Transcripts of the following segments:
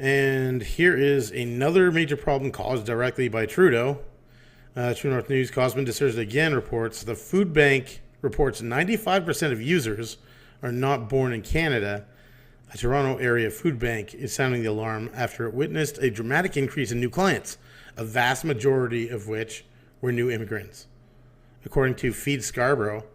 And here is another major problem caused directly by Trudeau. True North News, Cosman Desers again reports the food bank reports 95% of users are not born in Canada. A Toronto area food bank is sounding the alarm after it witnessed a dramatic increase in new clients, a vast majority of which were new immigrants. According to Feed Scarborough,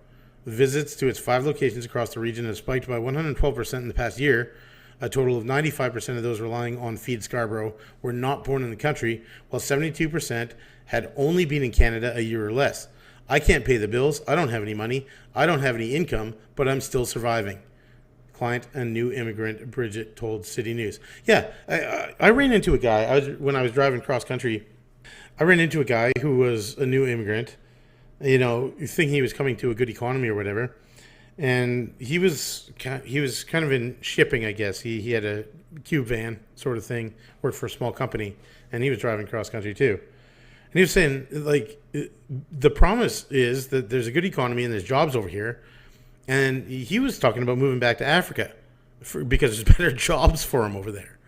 visits to its 5 locations across the region have spiked by 112% in the past year. A total of 95% of those relying on Feed Scarborough were not born in the country, while 72% had only been in Canada a year or less. I can't pay the bills. I don't have any money. I don't have any income, but I'm still surviving. Client and new immigrant Bridget told City News. Yeah, I ran into a guy. When I was driving cross country, I ran into a guy who was a new immigrant, thinking he was coming to a good economy or whatever. And he was kind of in shipping, I guess. He had a cube van sort of thing, worked for a small company, and he was driving cross country too. And he was saying, like, the promise is that there's a good economy and there's jobs over here. And he was talking about moving back to Africa because there's better jobs for him over there.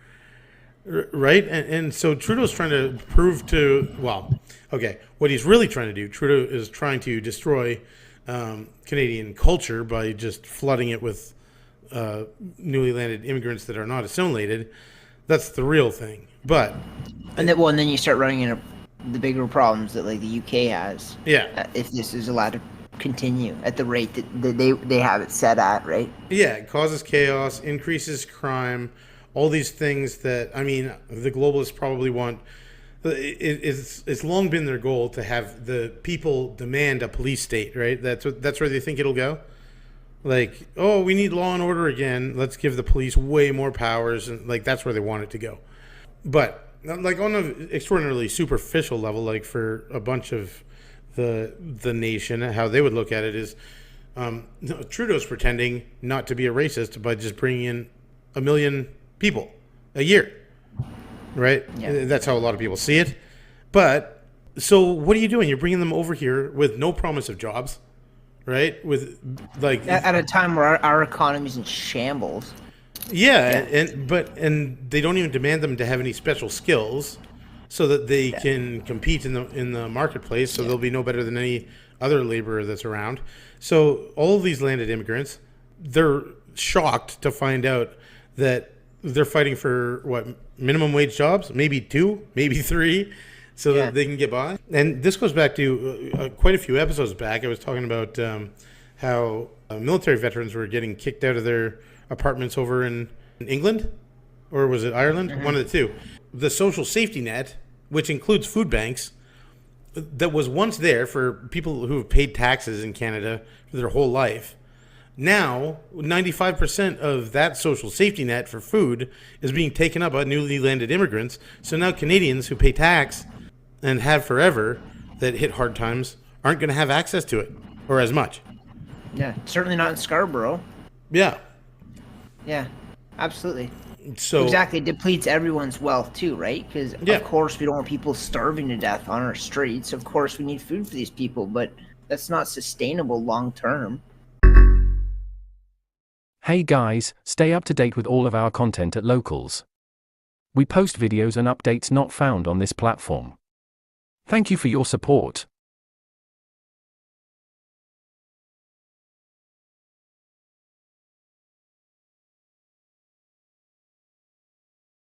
Right? And so Trudeau's trying to prove what he's really trying to do, Trudeau is trying to destroy Canadian culture by just flooding it with newly landed immigrants that are not assimilated. That's the real thing. But and then you start running into the bigger problems that like the UK has. Yeah. If this is allowed to continue at the rate that they have it set at, right? Yeah, it causes chaos, increases crime, all these things that, the globalists probably want. It's long been their goal to have the people demand a police state, right? That's where they think it'll go. Like, oh, we need law and order again. Let's give the police way more powers, and like that's where they want it to go. But like on an extraordinarily superficial level, like for a bunch of the nation, how they would look at it is Trudeau's pretending not to be a racist by just bringing in 1 million people a year. Right? Yeah. That's how a lot of people see it. But so what are you doing? You're bringing them over here with no promise of jobs, right? With like at a time where our economy's in shambles. Yeah, and they don't even demand them to have any special skills so that they can compete in the marketplace, so they'll be no better than any other laborer that's around. So all of these landed immigrants, they're shocked to find out that they're fighting for minimum wage jobs, maybe 2, maybe 3, so that they can get by. And this goes back to quite a few episodes back. I was talking about how military veterans were getting kicked out of their apartments over in England, or was it Ireland? Mm-hmm. One of the two. The social safety net, which includes food banks, that was once there for people who have paid taxes in Canada for their whole life. Now, 95% of that social safety net for food is being taken up by newly landed immigrants. So now Canadians who pay tax and have forever that hit hard times aren't going to have access to it, or as much. Yeah, certainly not in Scarborough. Yeah. Yeah, absolutely. So exactly, it depletes everyone's wealth too, right? Because of course we don't want people starving to death on our streets. Of course we need food for these people, but that's not sustainable long term. Hey guys, stay up to date with all of our content at Locals. We post videos and updates not found on this platform. Thank you for your support.